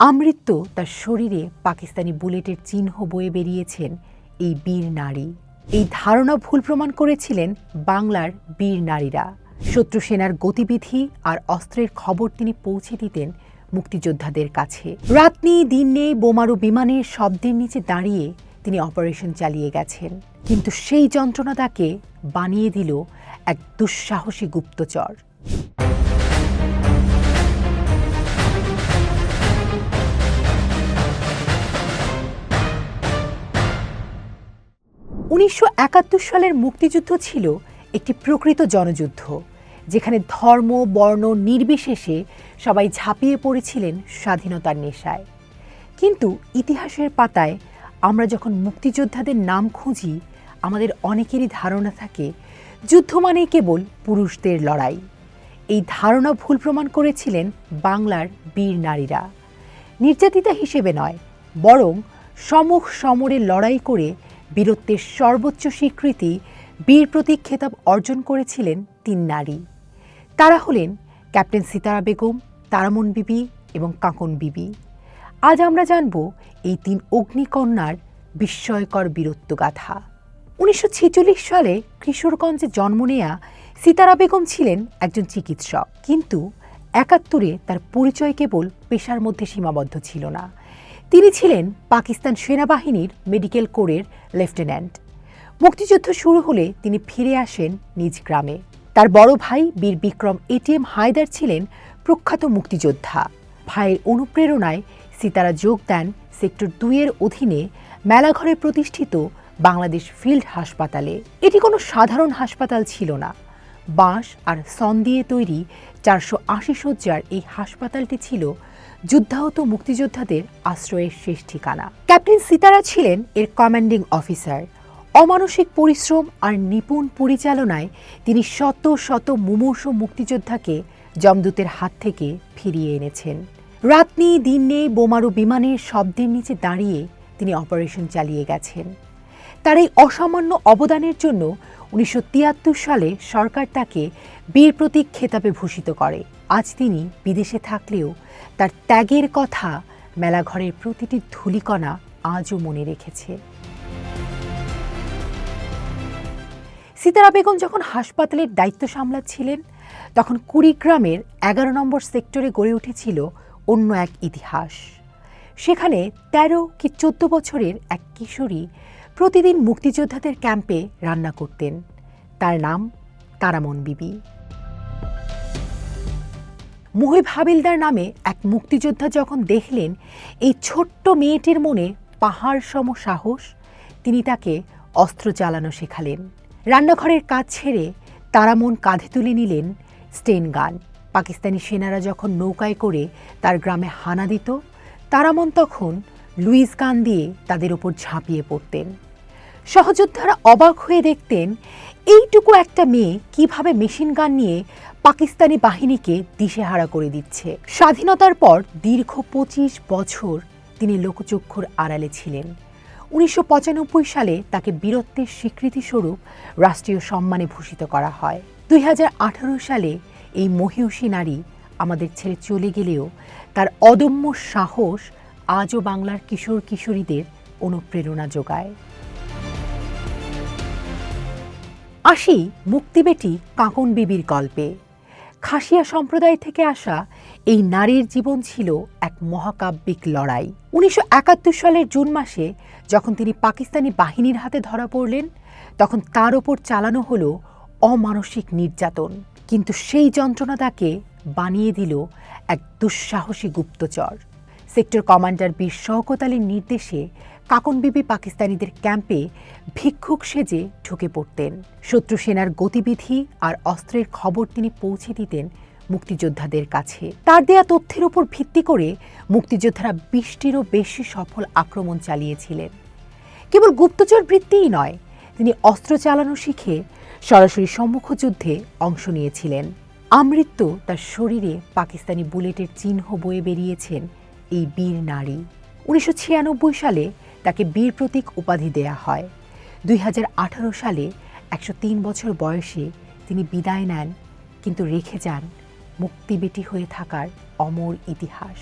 আমৃত্যু তার শরীরে পাকিস্তানি বুলেটের চিহ্ন বয়ে বেরিয়েছেন এই বীর নারী। এই ধারণা ভুল প্রমাণ করেছিলেন বাংলার বীর নারীরা। শত্রু সেনার গতিবিধি আর অস্ত্রের খবর তিনি পৌঁছে দিতেন মুক্তিযোদ্ধাদের কাছে। রাত নেই দিন নেই বোমারু বিমানের শব্দের নিচে দাঁড়িয়ে তিনি অপারেশন চালিয়ে গেছেন, কিন্তু সেই যন্ত্রণা তাকে বানিয়ে দিল এক দুঃসাহসী গুপ্তচর। 1971 সালের মুক্তিযুদ্ধ ছিল একটি প্রকৃত জনযুদ্ধ, যেখানে ধর্ম বর্ণ নির্বিশেষে সবাই ঝাঁপিয়ে পড়েছিলেন স্বাধীনতার নেশায়। কিন্তু ইতিহাসের পাতায় আমরা যখন মুক্তিযোদ্ধাদের নাম খুঁজি, আমাদের অনেকেরই ধারণা থাকে যুদ্ধ মানেই কেবল পুরুষদের লড়াই। এই ধারণা ভুল প্রমাণ করেছিলেন বাংলার বীর নারীরা। নির্যাতিতা হিসেবে নয়, বরং সমুখ সমরে লড়াই করে বীরত্বের সর্বোচ্চ স্বীকৃতি বীর প্রতীক খেতাব অর্জন করেছিলেন তিন নারী। তারা হলেন ক্যাপ্টেন সিতারা বেগম, তারামন বিবি এবং কাঁকন বিবি। আজ আমরা জানব এই তিন অগ্নিকন্যার বিস্ময়কর বীরত্বগাথা। 1946 সালে কিশোরগঞ্জে জন্ম নেয়া সিতারা বেগম ছিলেন একজন চিকিৎসক, কিন্তু 71-এ তার পরিচয় কেবল পেশার মধ্যে সীমাবদ্ধ ছিল না। তিনি ছিলেন পাকিস্তান সেনাবাহিনীর মেডিকেল কোরের লেফটেন্যান্ট। মুক্তিযুদ্ধ শুরু হলে তিনি ফিরে আসেন নিজ গ্রামে। তার বড় ভাই বীর বিক্রম এটিএম হায়দার ছিলেন প্রখ্যাত মুক্তিযোদ্ধা। ভাইয়ের অনুপ্রেরণায় সিতারা যোগ দেন সেক্টর 2-এর অধীনে মেলাঘরে প্রতিষ্ঠিত বাংলাদেশ ফিল্ড হাসপাতালে। এটি কোনো সাধারণ হাসপাতাল ছিল না। বাঁশ আর সন দিয়ে তৈরি 480 শয্যার এই হাসপাতালটি ছিল যুদ্ধাহত মুক্তিযোদ্ধাদের আশ্রয়ের শেষ ঠিকানা। ক্যাপ্টেন সিতারা ছিলেন এর কমান্ডিং অফিসার। অমানসিক পরিশ্রম আর নিপুণ পরিচালনায় তিনি শত শত মুমূর্ষু মুক্তিযোদ্ধাকে যমদূতের হাত থেকে ফিরিয়ে এনেছেন। রাত নেই দিন নেই বোমারু বিমানের শব্দের নিচে দাঁড়িয়ে তিনি অপারেশন চালিয়ে গেছেন। তার এই অসামান্য অবদানের জন্য 1973 সালে সরকার তাকে বীর প্রতীক খেতাবে ভূষিত করে। আজ তিনি বিদেশে থাকলেও তার ত্যাগের কথা মেলাঘরের প্রতিটি ধূলিকণা আজও মনে রেখেছে। সিতারা বেগম যখন হাসপাতালের দায়িত্ব সামলাচ্ছিলেন, তখন কুড়িগ্রামের 11 নম্বর সেক্টরে গড়ে উঠেছিল অন্য এক ইতিহাস। সেখানে 13 কি 14 বছরের এক কিশোরী প্রতিদিন মুক্তিযোদ্ধাদের ক্যাম্পে রান্না করতেন। তার নাম তারামন বিবি। মুহিব হাবিলদার নামে এক মুক্তিযোদ্ধা যখন দেখলেন এই ছোট্ট মেয়েটির মনে পাহাড় সম সাহস, তিনি তাকে অস্ত্র চালানো শেখালেন। রান্নাঘরের কাজ ছেড়ে তারামন কাঁধে তুলে নিলেন স্টেন গান। পাকিস্তানি সেনারা যখন নৌকায় করে তার গ্রামে হানা দিত, তারামন তখন লুইস গান দিয়ে তাদের ওপর ঝাঁপিয়ে পড়তেন। সহযোদ্ধারা অবাক হয়ে দেখতেন এইটুকু একটা মেয়ে কিভাবে মেশিন গান নিয়ে পাকিস্তানি বাহিনীকে দিশেহারা করে দিচ্ছে। স্বাধীনতার পর দীর্ঘ 25 বছর তিনি লোকচক্ষুর আড়ালে ছিলেন। 1995 সালে তাকে বীরত্বের স্বীকৃতিস্বরূপ রাষ্ট্রীয় সম্মানে ভূষিত করা হয়। 2018 সালে এই মহিয়সী নারী আমাদের ছেড়ে চলে গেলেও তার অদম্য সাহস আজও বাংলার কিশোর কিশোরীদের অনুপ্রেরণা যোগায়। আসি মুক্তিবেটি কাঁকন বিবির গল্পে। খাসিয়া সম্প্রদায় থেকে আসা এই নারীর জীবন ছিল এক মহাকাব্যিক লড়াই। 1971 সালের জুন মাসে যখন তিনি পাকিস্তানি বাহিনীর হাতে ধরা পড়লেন, তখন তার ওপর চালানো হলো অমানসিক নির্যাতন, কিন্তু সেই যন্ত্রণা তাকে বানিয়ে দিল এক দুঃসাহসী গুপ্তচর। সেক্টর কমান্ডার বীর শওকত আলীর নির্দেশে কাঁকন বিবি পাকিস্তানিদের ক্যাম্পে ভিক্ষুক সেজে ঢুকে পড়তেন। শত্রু সেনার গতিবিধি আর অস্ত্রের খবর তিনি পৌঁছে দিতেন মুক্তিযোদ্ধাদের কাছে। তার দেয়া তথ্যের উপর ভিত্তি করে মুক্তিযোদ্ধারা 20টিরও বেশি সফল আক্রমণ চালিয়েছিলেন। কেবল গুপ্তচর বৃত্তিই নয়, তিনি অস্ত্র চালানো শিখে সরাসরি সম্মুখ যুদ্ধে অংশ নিয়েছিলেন। আমৃত্যু তার শরীরে পাকিস্তানি বুলেটের চিহ্ন বয়ে বেরিয়েছেন এই বীর নারী। 1996 সালে তাকে বীর প্রতীক উপাধি দেয়া হয়। 2018 সালে 103 বছর বয়সে তিনি বিদায় নেন, কিন্তু রেখে যান মুক্তিবেটি হয়ে থাকার অমর ইতিহাস।